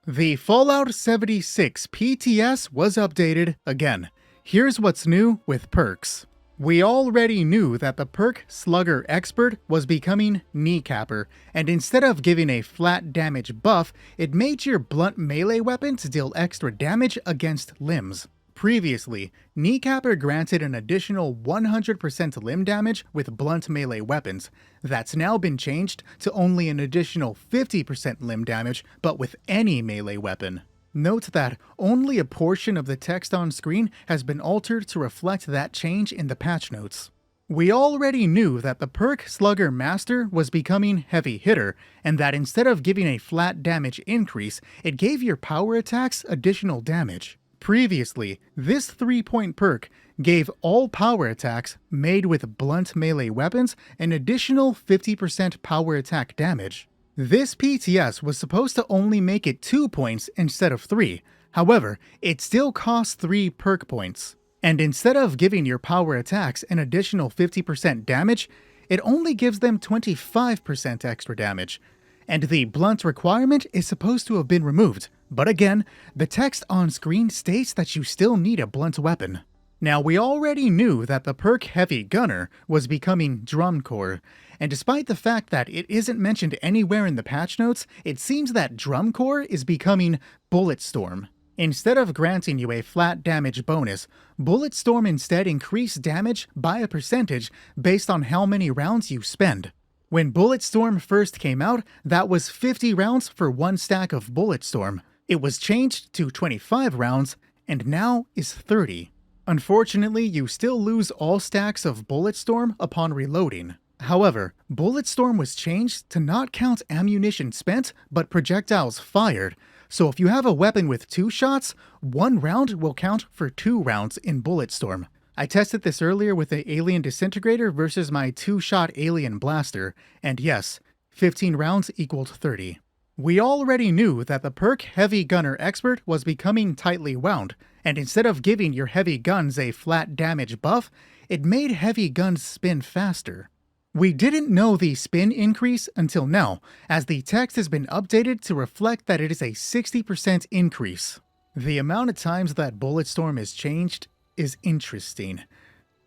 The Fallout 76 PTS was updated again. Here's what's new with perks. We already knew that the perk Slugger Expert was becoming Kneecapper, and instead of giving a flat damage buff, it made your blunt melee weapons deal extra damage against limbs. Previously, Kneecapper granted an additional 100% limb damage with blunt melee weapons. That's now been changed to only an additional 50% limb damage, but with any melee weapon. Note that only a portion of the text on screen has been altered to reflect that change in the patch notes. We already knew that the perk Slugger Master was becoming Heavy Hitter, and that instead of giving a flat damage increase, it gave your power attacks additional damage. Previously, this 3-point perk gave all power attacks made with blunt melee weapons an additional 50% power attack damage. This PTS was supposed to only make it 2 points instead of 3, however, it still costs 3 perk points. And instead of giving your power attacks an additional 50% damage, it only gives them 25% extra damage. And the blunt requirement is supposed to have been removed, but again, the text on screen states that you still need a blunt weapon. Now, we already knew that the perk Heavy Gunner was becoming Drum Corps, and despite the fact that it isn't mentioned anywhere in the patch notes, it seems that Drum Corps is becoming Bulletstorm. Instead of granting you a flat damage bonus, Bulletstorm instead increased damage by a percentage based on how many rounds you spend. When Bulletstorm first came out, that was 50 rounds for 1 stack of Bulletstorm. It was changed to 25 rounds, and now is 30. Unfortunately, you still lose all stacks of Bulletstorm upon reloading. However, Bulletstorm was changed to not count ammunition spent, but projectiles fired. So if you have a weapon with 2 shots, 1 round will count for 2 rounds in Bulletstorm. I tested this earlier with the Alien Disintegrator versus my 2-shot Alien Blaster, and yes, 15 rounds equaled 30. We already knew that the perk Heavy Gunner Expert was becoming tightly wound, and instead of giving your heavy guns a flat damage buff, it made heavy guns spin faster. We didn't know the spin increase until now, as the text has been updated to reflect that it is a 60% increase. The amount of times that Bulletstorm is changed is interesting.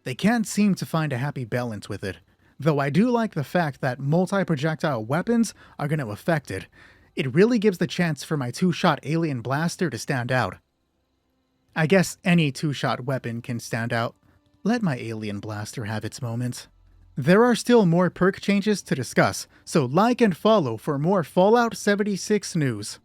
They can't seem to find a happy balance with it, though I do like the fact that multi-projectile weapons are going to affect it. It really gives the chance for my 2-shot Alien Blaster to stand out. I guess any 2-shot weapon can stand out. Let my Alien Blaster have its moments. There are still more perk changes to discuss, so like and follow for more Fallout 76 news.